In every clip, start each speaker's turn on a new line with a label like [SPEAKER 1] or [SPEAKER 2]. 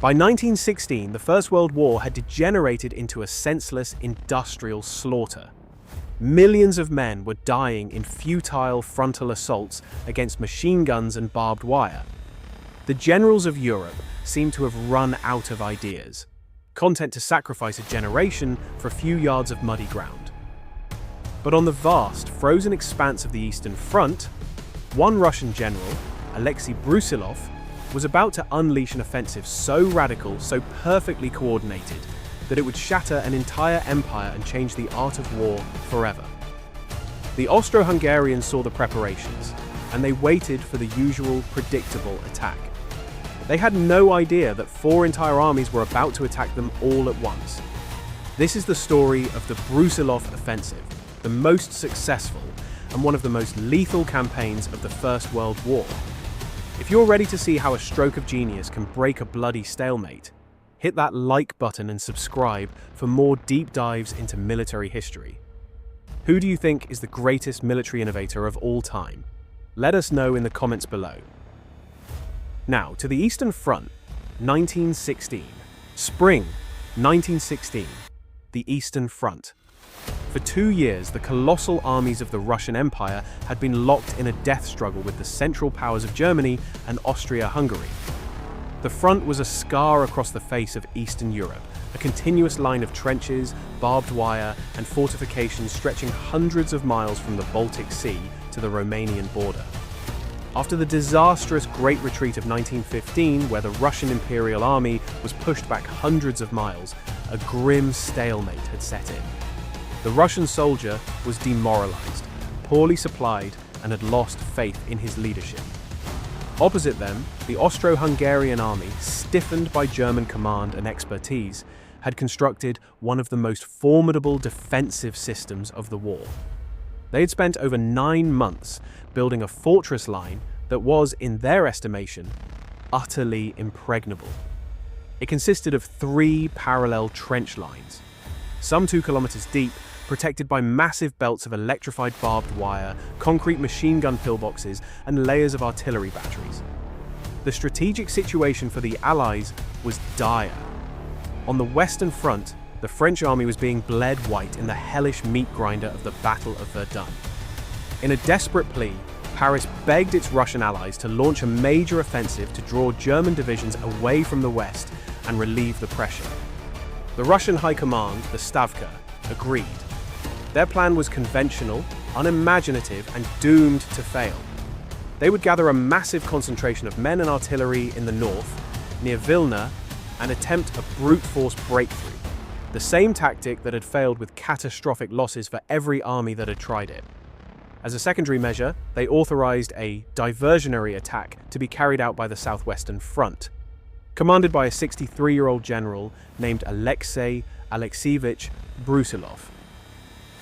[SPEAKER 1] By 1916, the First World War had degenerated into a senseless industrial slaughter. Millions of men were dying in futile frontal assaults against machine guns and barbed wire. The generals of Europe seemed to have run out of ideas, content to sacrifice a generation for a few yards of muddy ground. But on the vast, frozen expanse of the Eastern Front, one Russian general, Aleksei Brusilov, was about to unleash an offensive so radical, so perfectly coordinated, that it would shatter an entire empire and change the art of war forever. The Austro-Hungarians saw the preparations, and they waited for the usual, predictable attack. They had no idea that 4 entire armies were about to attack them all at once. This is the story of the Brusilov Offensive, the most successful and one of the most lethal campaigns of the First World War. If you're ready to see how a stroke of genius can break a bloody stalemate, hit that like button and subscribe for more deep dives into military history. Who do you think is the greatest military innovator of all time? Let us know in the comments below. Now, to the Eastern Front, 1916. Spring, 1916. The Eastern Front. For 2 years, the colossal armies of the Russian Empire had been locked in a death struggle with the Central Powers of Germany and Austria-Hungary. The front was a scar across the face of Eastern Europe, a continuous line of trenches, barbed wire, and fortifications stretching hundreds of miles from the Baltic Sea to the Romanian border. After the disastrous Great Retreat of 1915, where the Russian Imperial Army was pushed back hundreds of miles, a grim stalemate had set in. The Russian soldier was demoralized, poorly supplied, and had lost faith in his leadership. Opposite them, the Austro-Hungarian army, stiffened by German command and expertise, had constructed one of the most formidable defensive systems of the war. They had spent over 9 months building a fortress line that was, in their estimation, utterly impregnable. It consisted of 3 parallel trench lines, some 2 kilometers deep, protected by massive belts of electrified barbed wire, concrete machine gun pillboxes, and layers of artillery batteries. The strategic situation for the Allies was dire. On the Western Front, the French army was being bled white in the hellish meat grinder of the Battle of Verdun. In a desperate plea, Paris begged its Russian allies to launch a major offensive to draw German divisions away from the West and relieve the pressure. The Russian High Command, the Stavka, agreed. Their plan was conventional, unimaginative, and doomed to fail. They would gather a massive concentration of men and artillery in the north, near Vilna, and attempt a brute force breakthrough, the same tactic that had failed with catastrophic losses for every army that had tried it. As a secondary measure, they authorized a diversionary attack to be carried out by the Southwestern Front, commanded by a 63-year-old general named Aleksei Brusilov.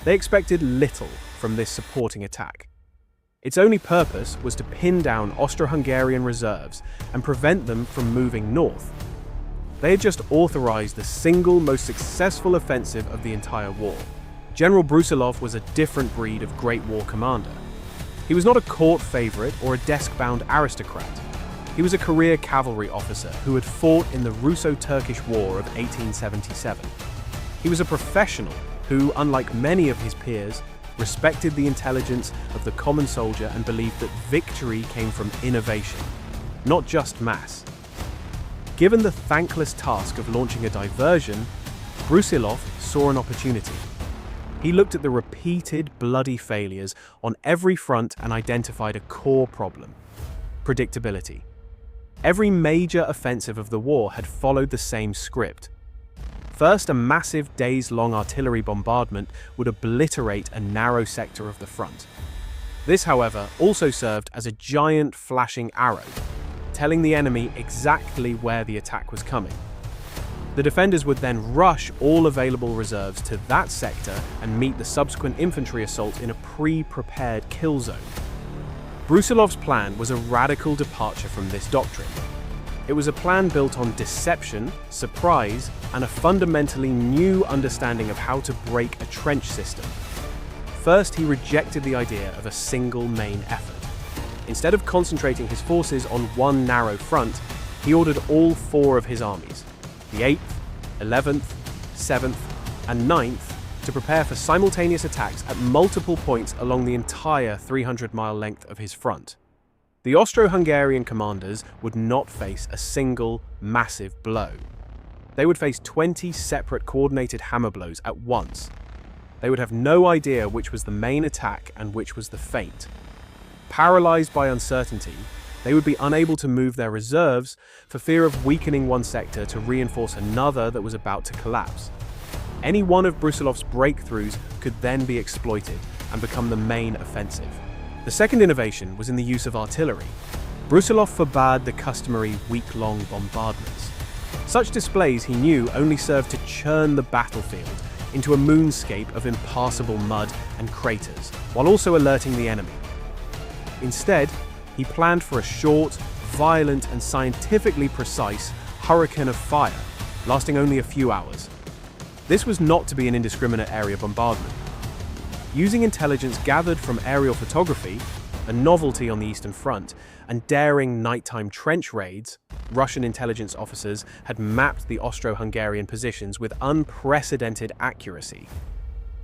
[SPEAKER 1] They expected little from this supporting attack. Its only purpose was to pin down Austro-Hungarian reserves and prevent them from moving north. They had just authorized the single most successful offensive of the entire war. General Brusilov was a different breed of Great War commander. He was not a court favorite or a desk-bound aristocrat. He was a career cavalry officer who had fought in the Russo-Turkish War of 1877. He was a professional who, unlike many of his peers, respected the intelligence of the common soldier and believed that victory came from innovation, not just mass. Given the thankless task of launching a diversion, Brusilov saw an opportunity. He looked at the repeated bloody failures on every front and identified a core problem: predictability. Every major offensive of the war had followed the same script. First, a massive days-long artillery bombardment would obliterate a narrow sector of the front. This, however, also served as a giant flashing arrow, telling the enemy exactly where the attack was coming. The defenders would then rush all available reserves to that sector and meet the subsequent infantry assault in a pre-prepared kill zone. Brusilov's plan was a radical departure from this doctrine. It was a plan built on deception, surprise, and a fundamentally new understanding of how to break a trench system. First, he rejected the idea of a single main effort. Instead of concentrating his forces on one narrow front, he ordered all four of his armies, the 8th, 11th, 7th, and 9th, to prepare for simultaneous attacks at multiple points along the entire 300-mile length of his front. The Austro-Hungarian commanders would not face a single, massive blow. They would face 20 separate coordinated hammer blows at once. They would have no idea which was the main attack and which was the feint. Paralyzed by uncertainty, they would be unable to move their reserves for fear of weakening one sector to reinforce another that was about to collapse. Any one of Brusilov's breakthroughs could then be exploited and become the main offensive. The second innovation was in the use of artillery. Brusilov forbade the customary week-long bombardments. Such displays, he knew, only served to churn the battlefield into a moonscape of impassable mud and craters, while also alerting the enemy. Instead, he planned for a short, violent, and scientifically precise hurricane of fire, lasting only a few hours. This was not to be an indiscriminate area bombardment. Using intelligence gathered from aerial photography, a novelty on the Eastern Front, and daring nighttime trench raids, Russian intelligence officers had mapped the Austro-Hungarian positions with unprecedented accuracy.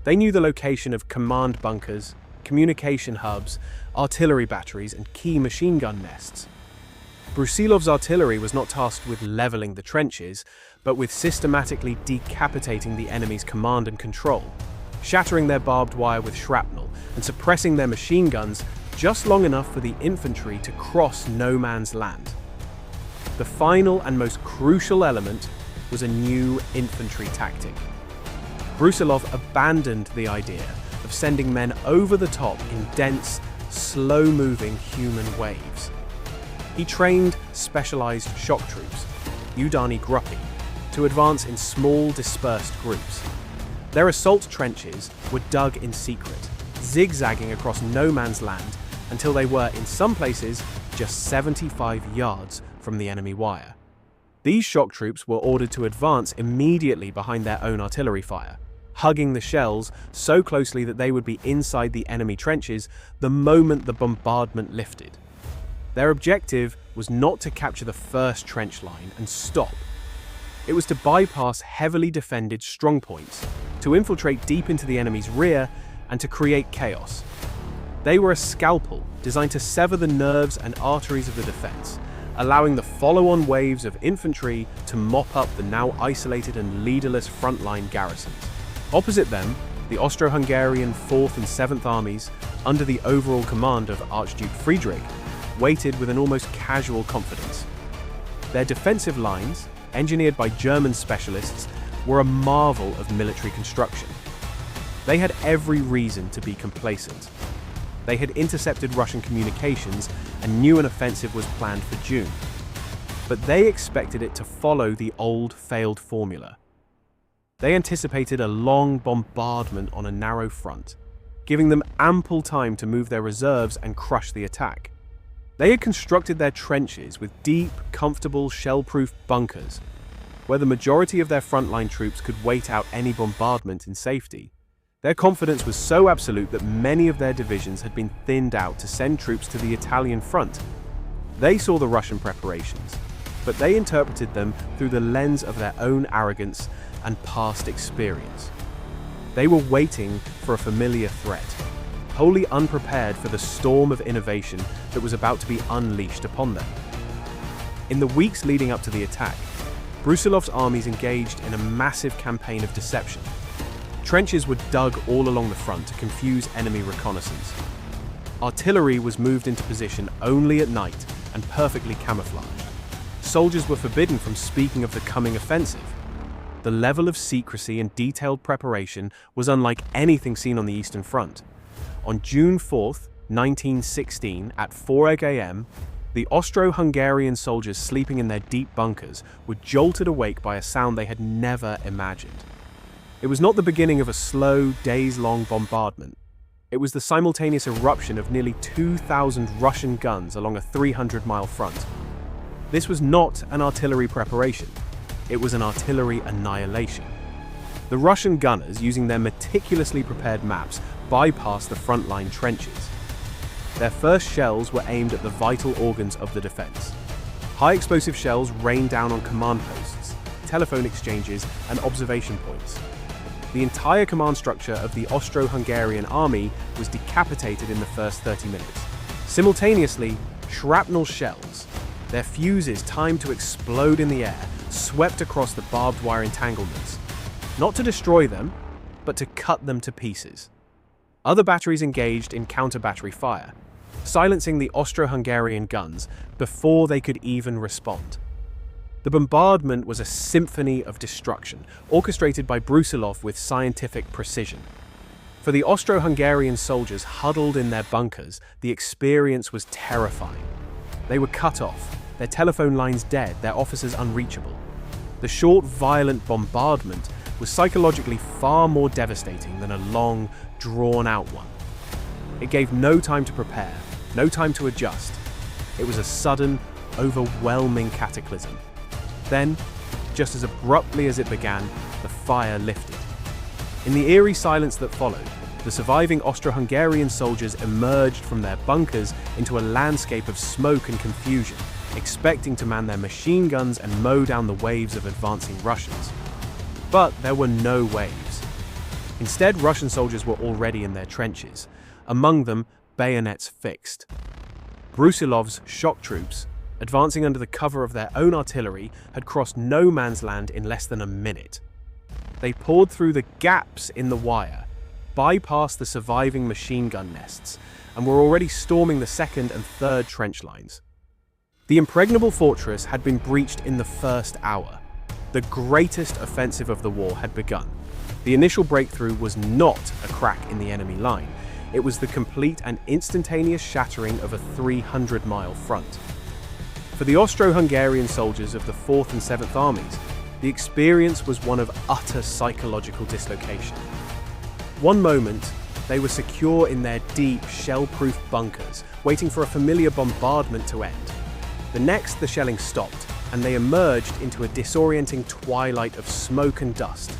[SPEAKER 1] They knew the location of command bunkers, communication hubs, artillery batteries, and key machine gun nests. Brusilov's artillery was not tasked with leveling the trenches, but with systematically decapitating the enemy's command and control, shattering their barbed wire with shrapnel and suppressing their machine guns just long enough for the infantry to cross no man's land. The final and most crucial element was a new infantry tactic. Brusilov abandoned the idea of sending men over the top in dense, slow-moving human waves. He trained specialized shock troops, Udani Gruppi, to advance in small, dispersed groups. Their assault trenches were dug in secret, zigzagging across no man's land until they were, in some places, just 75 yards from the enemy wire. These shock troops were ordered to advance immediately behind their own artillery fire, hugging the shells so closely that they would be inside the enemy trenches the moment the bombardment lifted. Their objective was not to capture the first trench line and stop. It was to bypass heavily defended strongpoints, to infiltrate deep into the enemy's rear, and to create chaos. They were a scalpel designed to sever the nerves and arteries of the defense, allowing the follow-on waves of infantry to mop up the now isolated and leaderless frontline garrisons. Opposite them, the Austro-Hungarian 4th and 7th Armies, under the overall command of Archduke Friedrich, waited with an almost casual confidence. Their defensive lines, engineered by German specialists, were a marvel of military construction. They had every reason to be complacent. They had intercepted Russian communications and knew an offensive was planned for June. But they expected it to follow the old failed formula. They anticipated a long bombardment on a narrow front, giving them ample time to move their reserves and crush the attack. They had constructed their trenches with deep, comfortable, shell-proof bunkers, where the majority of their frontline troops could wait out any bombardment in safety. Their confidence was so absolute that many of their divisions had been thinned out to send troops to the Italian front. They saw the Russian preparations, but they interpreted them through the lens of their own arrogance and past experience. They were waiting for a familiar threat, wholly unprepared for the storm of innovation that was about to be unleashed upon them. In the weeks leading up to the attack, Brusilov's armies engaged in a massive campaign of deception. Trenches were dug all along the front to confuse enemy reconnaissance. Artillery was moved into position only at night and perfectly camouflaged. Soldiers were forbidden from speaking of the coming offensive. The level of secrecy and detailed preparation was unlike anything seen on the Eastern Front. On June 4, 1916, at 4 a.m., the Austro-Hungarian soldiers sleeping in their deep bunkers were jolted awake by a sound they had never imagined. It was not the beginning of a slow, days-long bombardment. It was the simultaneous eruption of nearly 2,000 Russian guns along a 300-mile front. This was not an artillery preparation. It was an artillery annihilation. The Russian gunners, using their meticulously prepared maps, bypassed the frontline trenches. Their first shells were aimed at the vital organs of the defense. High explosive shells rained down on command posts, telephone exchanges, and observation points. The entire command structure of the Austro-Hungarian army was decapitated in the first 30 minutes. Simultaneously, shrapnel shells, their fuses timed to explode in the air, swept across the barbed wire entanglements, not to destroy them, but to cut them to pieces. Other batteries engaged in counter-battery fire, silencing the Austro-Hungarian guns before they could even respond. The bombardment was a symphony of destruction, orchestrated by Brusilov with scientific precision. For the Austro-Hungarian soldiers huddled in their bunkers, the experience was terrifying. They were cut off, their telephone lines dead, their officers unreachable. The short, violent bombardment was psychologically far more devastating than a long, drawn-out one. It gave no time to prepare, no time to adjust. It was a sudden, overwhelming cataclysm. Then, just as abruptly as it began, the fire lifted. In the eerie silence that followed, the surviving Austro-Hungarian soldiers emerged from their bunkers into a landscape of smoke and confusion, expecting to man their machine guns and mow down the waves of advancing Russians. But there were no waves. Instead, Russian soldiers were already in their trenches, among them bayonets fixed. Brusilov's shock troops, advancing under the cover of their own artillery, had crossed no man's land in less than a minute. They poured through the gaps in the wire, bypassed the surviving machine gun nests, and were already storming the second and third trench lines. The impregnable fortress had been breached in the first hour. The greatest offensive of the war had begun. The initial breakthrough was not a crack in the enemy line. It was the complete and instantaneous shattering of a 300-mile front. For the Austro-Hungarian soldiers of the 4th and 7th Armies, the experience was one of utter psychological dislocation. One moment, they were secure in their deep, shell-proof bunkers, waiting for a familiar bombardment to end. The next, the shelling stopped, and they emerged into a disorienting twilight of smoke and dust,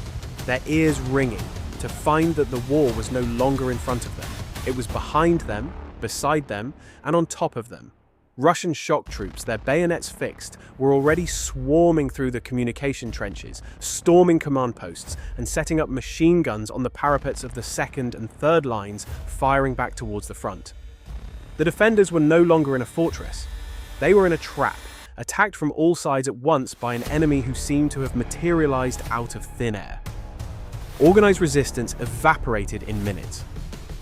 [SPEAKER 1] their ears ringing, to find that the war was no longer in front of them. It was behind them, beside them, and on top of them. Russian shock troops, their bayonets fixed, were already swarming through the communication trenches, storming command posts, and setting up machine guns on the parapets of the second and third lines, firing back towards the front. The defenders were no longer in a fortress. They were in a trap, attacked from all sides at once by an enemy who seemed to have materialized out of thin air. Organized resistance evaporated in minutes.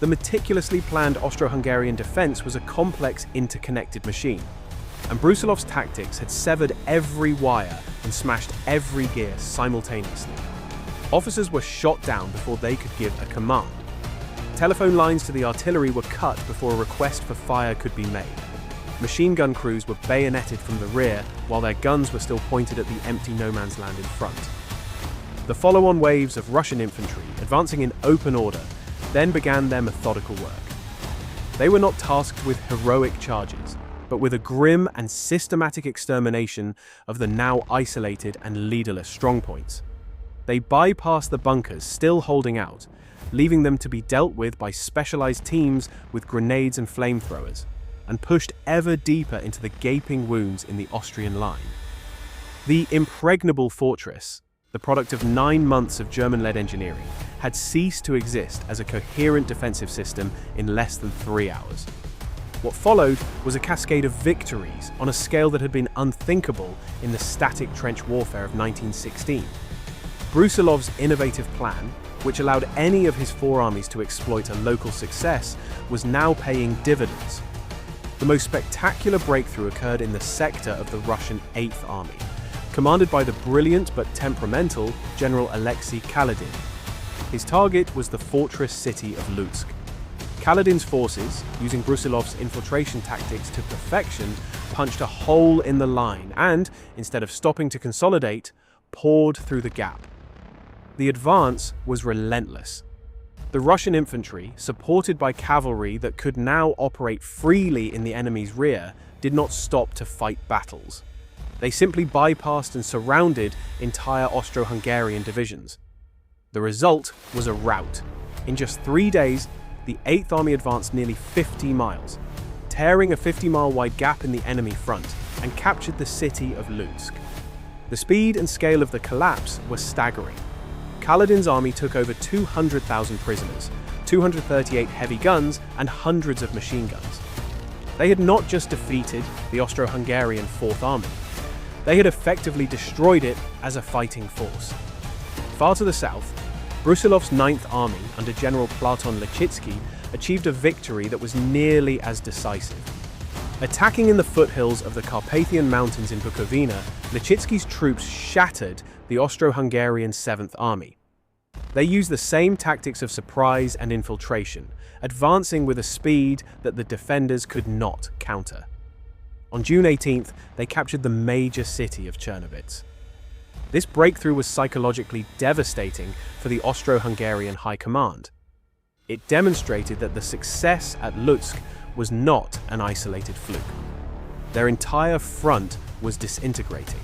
[SPEAKER 1] The meticulously planned Austro-Hungarian defense was a complex, interconnected machine, and Brusilov's tactics had severed every wire and smashed every gear simultaneously. Officers were shot down before they could give a command. Telephone lines to the artillery were cut before a request for fire could be made. Machine gun crews were bayoneted from the rear while their guns were still pointed at the empty no-man's land in front. The follow-on waves of Russian infantry, advancing in open order, then began their methodical work. They were not tasked with heroic charges, but with a grim and systematic extermination of the now isolated and leaderless strongpoints. They bypassed the bunkers still holding out, leaving them to be dealt with by specialized teams with grenades and flamethrowers, and pushed ever deeper into the gaping wounds in the Austrian line. The impregnable fortress, the product of 9 months of German-led engineering, had ceased to exist as a coherent defensive system in less than 3 hours. What followed was a cascade of victories on a scale that had been unthinkable in the static trench warfare of 1916. Brusilov's innovative plan, which allowed any of his 4 armies to exploit a local success, was now paying dividends. The most spectacular breakthrough occurred in the sector of the Russian 8th Army, commanded by the brilliant but temperamental General Aleksei Kaledin. His target was the fortress city of Lutsk. Kaledin's forces, using Brusilov's infiltration tactics to perfection, punched a hole in the line and, instead of stopping to consolidate, poured through the gap. The advance was relentless. The Russian infantry, supported by cavalry that could now operate freely in the enemy's rear, did not stop to fight battles. They simply bypassed and surrounded entire Austro-Hungarian divisions. The result was a rout. In just 3 days, the 8th Army advanced nearly 50 miles, tearing a 50-mile wide gap in the enemy front, and captured the city of Lutsk. The speed and scale of the collapse were staggering. Kaledin's army took over 200,000 prisoners, 238 heavy guns, and hundreds of machine guns. They had not just defeated the Austro-Hungarian Fourth Army, they had effectively destroyed it as a fighting force. Far to the south, Brusilov's Ninth Army, under General Platon Lechitsky, achieved a victory that was nearly as decisive. Attacking in the foothills of the Carpathian Mountains in Bukovina, Lechitsky's troops shattered the Austro-Hungarian Seventh Army. They used the same tactics of surprise and infiltration, advancing with a speed that the defenders could not counter. On June 18th, they captured the major city of Chernovitz. This breakthrough was psychologically devastating for the Austro-Hungarian High Command. It demonstrated that the success at Lutsk was not an isolated fluke. Their entire front was disintegrating.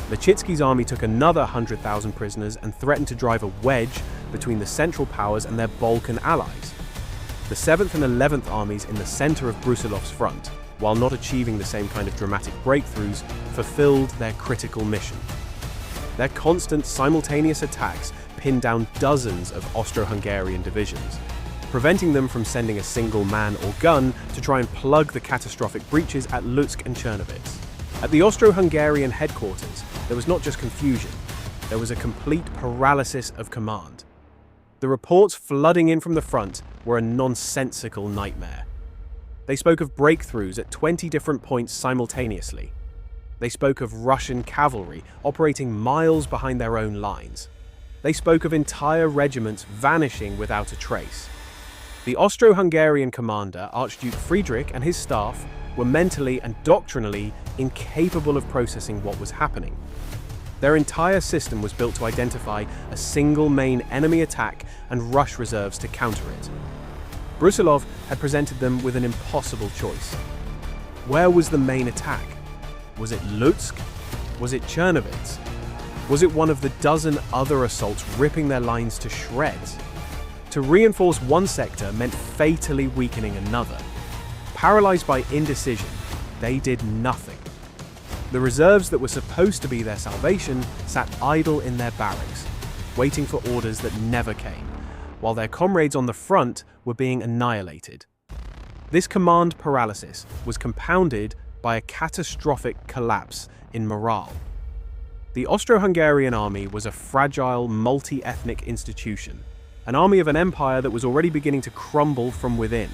[SPEAKER 1] Lechitsky's army took another 100,000 prisoners and threatened to drive a wedge between the Central Powers and their Balkan allies. The 7th and 11th armies in the center of Brusilov's front, while not achieving the same kind of dramatic breakthroughs, fulfilled their critical mission. Their constant simultaneous attacks pinned down dozens of Austro-Hungarian divisions, preventing them from sending a single man or gun to try and plug the catastrophic breaches at Lutsk and Chernovitz. At the Austro-Hungarian headquarters, there was not just confusion, there was a complete paralysis of command. The reports flooding in from the front were a nonsensical nightmare. They spoke of breakthroughs at 20 different points simultaneously. They spoke of Russian cavalry operating miles behind their own lines. They spoke of entire regiments vanishing without a trace. The Austro-Hungarian commander, Archduke Friedrich, and his staff were mentally and doctrinally incapable of processing what was happening. Their entire system was built to identify a single main enemy attack and rush reserves to counter it. Brusilov had presented them with an impossible choice. Where was the main attack? Was it Lutsk? Was it Chernovitz? Was it one of the dozen other assaults ripping their lines to shreds? To reinforce one sector meant fatally weakening another. Paralyzed by indecision, they did nothing. The reserves that were supposed to be their salvation sat idle in their barracks, waiting for orders that never came, while their comrades on the front were being annihilated. This command paralysis was compounded by a catastrophic collapse in morale. The Austro-Hungarian army was a fragile, multi-ethnic institution, an army of an empire that was already beginning to crumble from within.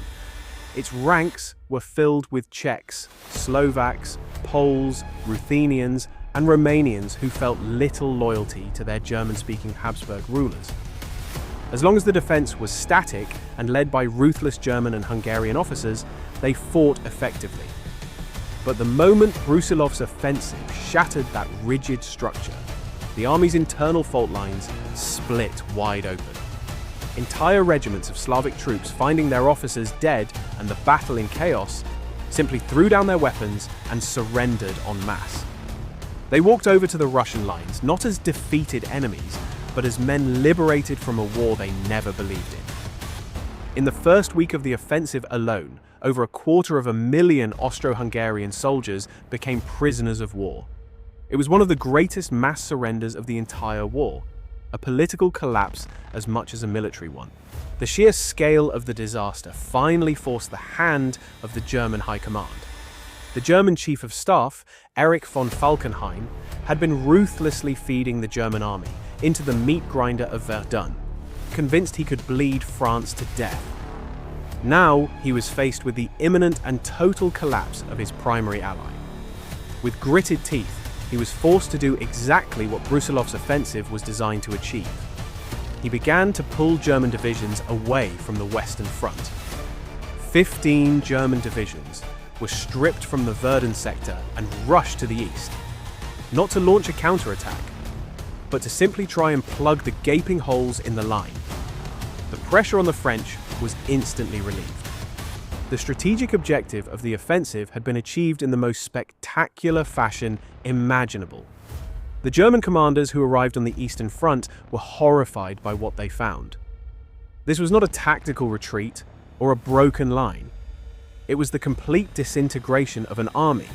[SPEAKER 1] Its ranks were filled with Czechs, Slovaks, Poles, Ruthenians, and Romanians who felt little loyalty to their German-speaking Habsburg rulers. As long as the defense was static and led by ruthless German and Hungarian officers, they fought effectively. But the moment Brusilov's offensive shattered that rigid structure, the army's internal fault lines split wide open. Entire regiments of Slavic troops, finding their officers dead and the battle in chaos, simply threw down their weapons and surrendered en masse. They walked over to the Russian lines, not as defeated enemies, but as men liberated from a war they never believed in. In the first week of the offensive alone, over 250,000 Austro-Hungarian soldiers became prisoners of war. It was one of the greatest mass surrenders of the entire war, a political collapse as much as a military one. The sheer scale of the disaster finally forced the hand of the German High Command. The German Chief of Staff, Erich von Falkenhayn, had been ruthlessly feeding the German army into the meat grinder of Verdun, convinced he could bleed France to death. Now he was faced with the imminent and total collapse of his primary ally. With gritted teeth, he was forced to do exactly what Brusilov's offensive was designed to achieve. He began to pull German divisions away from the Western Front. 15 German divisions were stripped from the Verdun sector and rushed to the east, not to launch a counterattack, but to simply try and plug the gaping holes in the line. The pressure on the French was instantly relieved. The strategic objective of the offensive had been achieved in the most spectacular fashion imaginable. The German commanders who arrived on the Eastern Front were horrified by what they found. This was not a tactical retreat or a broken line. It was the complete disintegration of an army.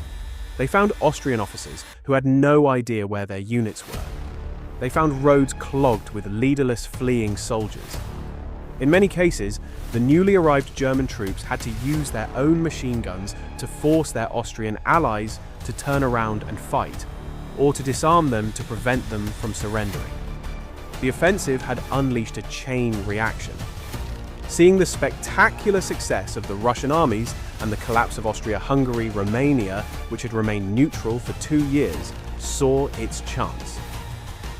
[SPEAKER 1] They found Austrian officers who had no idea where their units were. They found roads clogged with leaderless fleeing soldiers. In many cases, the newly arrived German troops had to use their own machine guns to force their Austrian allies to turn around and fight, or to disarm them to prevent them from surrendering. The offensive had unleashed a chain reaction. Seeing the spectacular success of the Russian armies and the collapse of Austria-Hungary, Romania, which had remained neutral for 2 years, saw its chance.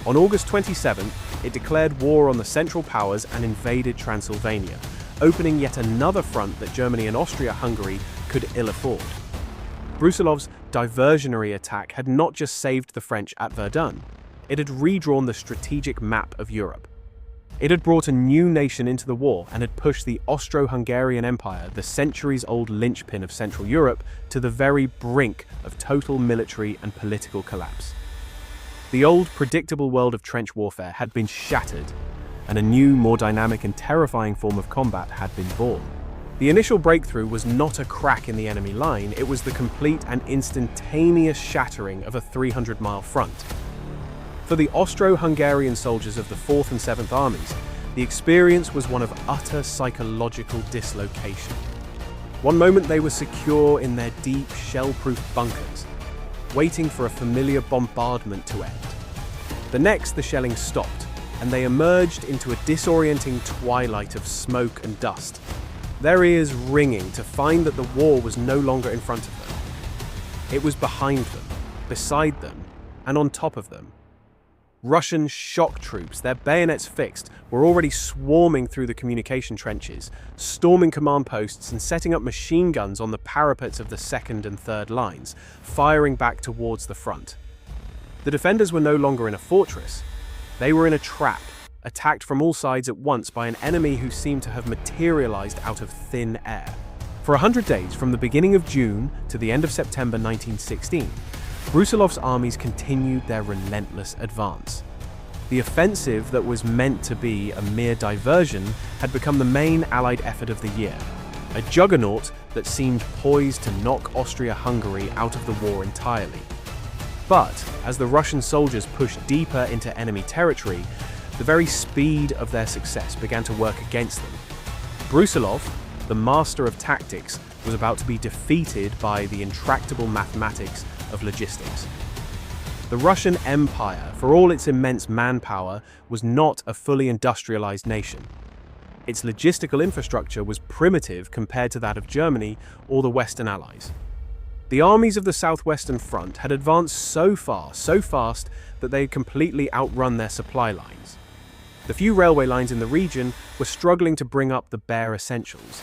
[SPEAKER 1] On August 27th, it declared war on the Central Powers and invaded Transylvania, opening yet another front that Germany and Austria-Hungary could ill afford. Brusilov's diversionary attack had not just saved the French at Verdun, it had redrawn the strategic map of Europe. It had brought a new nation into the war and had pushed the Austro-Hungarian Empire, the centuries-old linchpin of Central Europe, to the very brink of total military and political collapse. The old, predictable world of trench warfare had been shattered, and a new, more dynamic and terrifying form of combat had been born. The initial breakthrough was not a crack in the enemy line, it was the complete and instantaneous shattering of a 300-mile front. For the Austro-Hungarian soldiers of the 4th and 7th Armies, the experience was one of utter psychological dislocation. One moment they were secure in their deep, shell-proof bunkers, waiting for a familiar bombardment to end. The next, the shelling stopped, and they emerged into a disorienting twilight of smoke and dust, their ears ringing to find that the war was no longer in front of them. It was behind them, beside them, and on top of them. Russian shock troops, their bayonets fixed, were already swarming through the communication trenches, storming command posts and setting up machine guns on the parapets of the 2nd and 3rd lines, firing back towards the front. The defenders were no longer in a fortress. They were in a trap, attacked from all sides at once by an enemy who seemed to have materialized out of thin air. For 100 days, from the beginning of June to the end of September 1916, Brusilov's armies continued their relentless advance. The offensive that was meant to be a mere diversion had become the main Allied effort of the year, a juggernaut that seemed poised to knock Austria-Hungary out of the war entirely. But as the Russian soldiers pushed deeper into enemy territory, the very speed of their success began to work against them. Brusilov, the master of tactics, was about to be defeated by the intractable mathematics of logistics. The Russian Empire, for all its immense manpower, was not a fully industrialized nation. Its logistical infrastructure was primitive compared to that of Germany or the Western Allies. The armies of the Southwestern Front had advanced so far, so fast, that they had completely outrun their supply lines. The few railway lines in the region were struggling to bring up the bare essentials,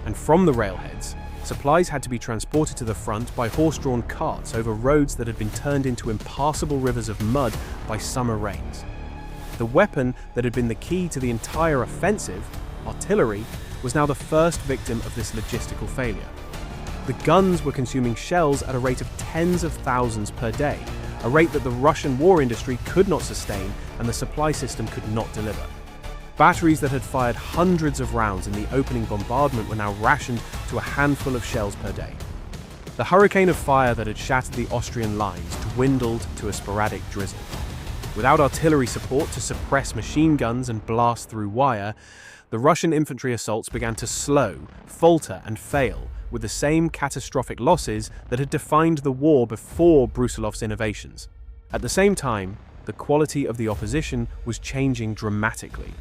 [SPEAKER 1] and from the railheads, supplies had to be transported to the front by horse-drawn carts over roads that had been turned into impassable rivers of mud by summer rains. The weapon that had been the key to the entire offensive, artillery, was now the first victim of this logistical failure. The guns were consuming shells at a rate of tens of thousands per day, a rate that the Russian war industry could not sustain and the supply system could not deliver. Batteries that had fired hundreds of rounds in the opening bombardment were now rationed to a handful of shells per day. The hurricane of fire that had shattered the Austrian lines dwindled to a sporadic drizzle. Without artillery support to suppress machine guns and blast through wire, the Russian infantry assaults began to slow, falter, and fail, with the same catastrophic losses that had defined the war before Brusilov's innovations. At the same time, the quality of the opposition was changing dramatically.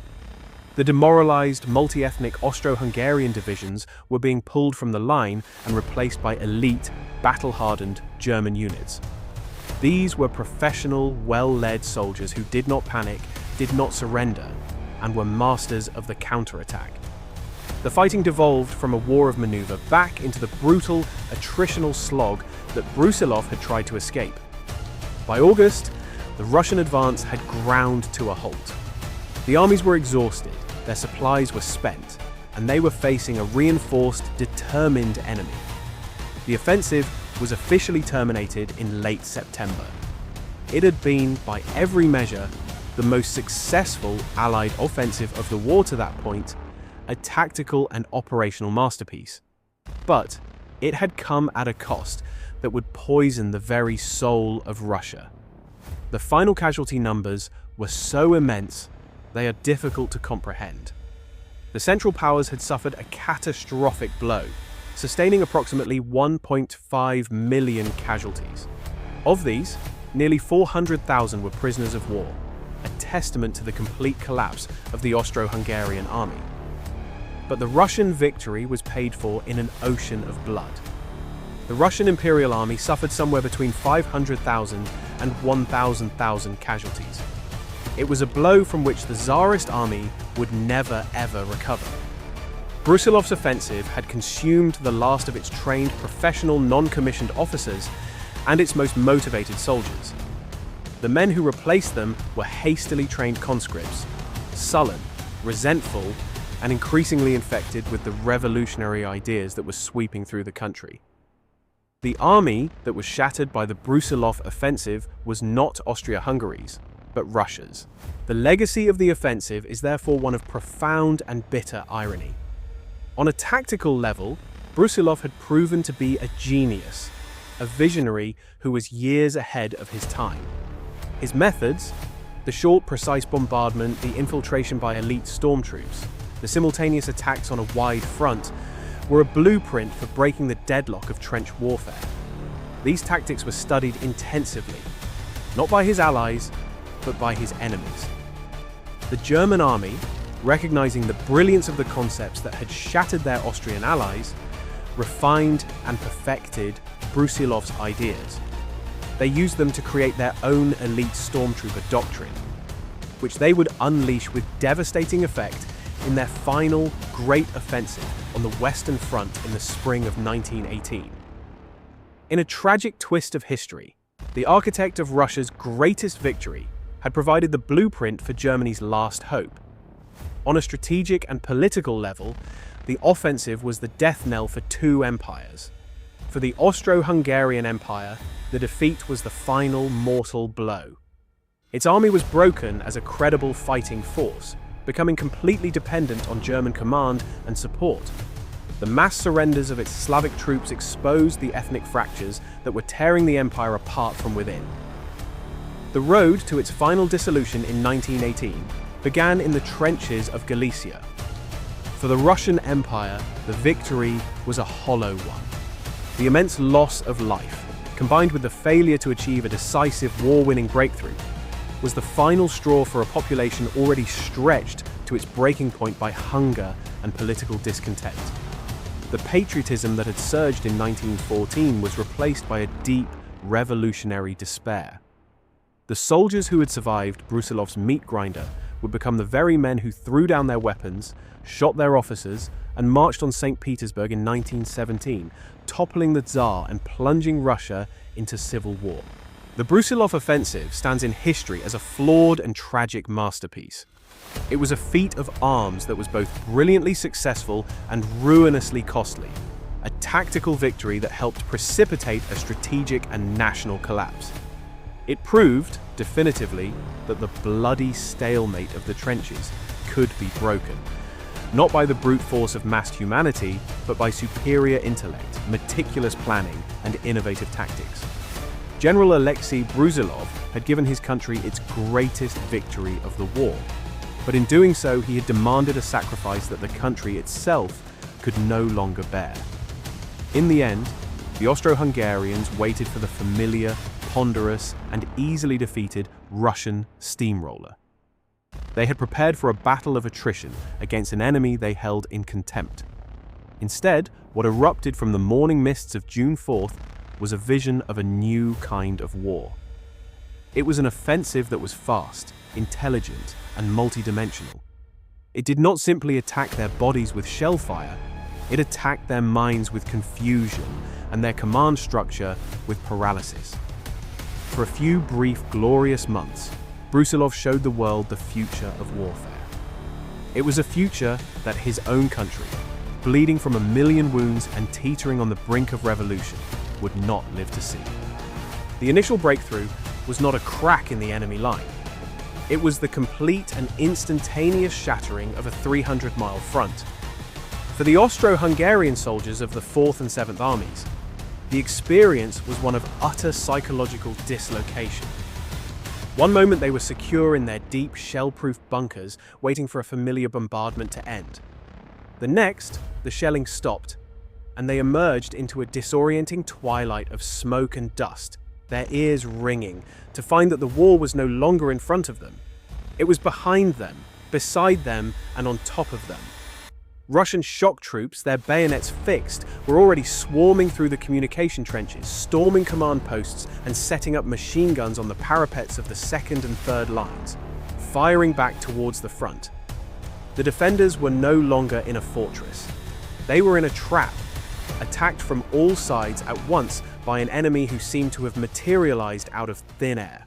[SPEAKER 1] The demoralized, multi-ethnic Austro-Hungarian divisions were being pulled from the line and replaced by elite, battle-hardened German units. These were professional, well-led soldiers who did not panic, did not surrender, and were masters of the counterattack. The fighting devolved from a war of maneuver back into the brutal, attritional slog that Brusilov had tried to escape. By August, the Russian advance had ground to a halt. The armies were exhausted, their supplies were spent, and they were facing a reinforced, determined enemy. The offensive was officially terminated in late September. It had been, by every measure, the most successful Allied offensive of the war to that point, a tactical and operational masterpiece. But it had come at a cost that would poison the very soul of Russia. The final casualty numbers were so immense, they are difficult to comprehend. The Central Powers had suffered a catastrophic blow, sustaining approximately 1.5 million casualties. Of these, nearly 400,000 were prisoners of war, a testament to the complete collapse of the Austro-Hungarian army. But the Russian victory was paid for in an ocean of blood. The Russian Imperial Army suffered somewhere between 500,000 and 1,000 casualties. It was a blow from which the Tsarist army would never ever recover. Brusilov's offensive had consumed the last of its trained professional non-commissioned officers and its most motivated soldiers. The men who replaced them were hastily trained conscripts, sullen, resentful, and increasingly infected with the revolutionary ideas that were sweeping through the country. The army that was shattered by the Brusilov Offensive was not Austria-Hungary's, but Russia's. The legacy of the offensive is therefore one of profound and bitter irony. On a tactical level, Brusilov had proven to be a genius, a visionary who was years ahead of his time. His methods, the short, precise bombardment, the infiltration by elite stormtroops, the simultaneous attacks on a wide front, were a blueprint for breaking the deadlock of trench warfare. These tactics were studied intensively, not by his allies, but by his enemies. The German army, recognizing the brilliance of the concepts that had shattered their Austrian allies, refined and perfected Brusilov's ideas. They used them to create their own elite stormtrooper doctrine, which they would unleash with devastating effect in their final great offensive on the Western Front in the spring of 1918. In a tragic twist of history, the architect of Russia's greatest victory had provided the blueprint for Germany's last hope. On a strategic and political level, the offensive was the death knell for two empires. For the Austro-Hungarian Empire, the defeat was the final mortal blow. Its army was broken as a credible fighting force, becoming completely dependent on German command and support. The mass surrenders of its Slavic troops exposed the ethnic fractures that were tearing the empire apart from within. The road to its final dissolution in 1918 began in the trenches of Galicia. For the Russian Empire, the victory was a hollow one. The immense loss of life, combined with the failure to achieve a decisive war-winning breakthrough, was the final straw for a population already stretched to its breaking point by hunger and political discontent. The patriotism that had surged in 1914 was replaced by a deep, revolutionary despair. The soldiers who had survived Brusilov's meat grinder would become the very men who threw down their weapons, shot their officers, and marched on St. Petersburg in 1917, toppling the Tsar and plunging Russia into civil war. The Brusilov Offensive stands in history as a flawed and tragic masterpiece. It was a feat of arms that was both brilliantly successful and ruinously costly, a tactical victory that helped precipitate a strategic and national collapse. It proved, definitively, that the bloody stalemate of the trenches could be broken, not by the brute force of massed humanity, but by superior intellect, meticulous planning, and innovative tactics. General Aleksei Brusilov had given his country its greatest victory of the war, but in doing so he had demanded a sacrifice that the country itself could no longer bear. In the end, the Austro-Hungarians waited for the familiar, ponderous, and easily defeated Russian steamroller. They had prepared for a battle of attrition against an enemy they held in contempt. Instead, what erupted from the morning mists of June 4th was a vision of a new kind of war. It was an offensive that was fast, intelligent, and multidimensional. It did not simply attack their bodies with shellfire, it attacked their minds with confusion and their command structure with paralysis. For a few brief, glorious months, Brusilov showed the world the future of warfare. It was a future that his own country, bleeding from a million wounds and teetering on the brink of revolution, would not live to see. The initial breakthrough was not a crack in the enemy line. It was the complete and instantaneous shattering of a 300-mile front. For the Austro-Hungarian soldiers of the 4th and 7th Armies, the experience was one of utter psychological dislocation. One moment they were secure in their deep, shell-proof bunkers, waiting for a familiar bombardment to end. The next, the shelling stopped, and they emerged into a disorienting twilight of smoke and dust, their ears ringing, to find that the war was no longer in front of them. It was behind them, beside them, and on top of them. Russian shock troops, their bayonets fixed, were already swarming through the communication trenches, storming command posts and setting up machine guns on the parapets of the 2nd and 3rd lines, firing back towards the front. The defenders were no longer in a fortress. They were in a trap, attacked from all sides at once by an enemy who seemed to have materialized out of thin air.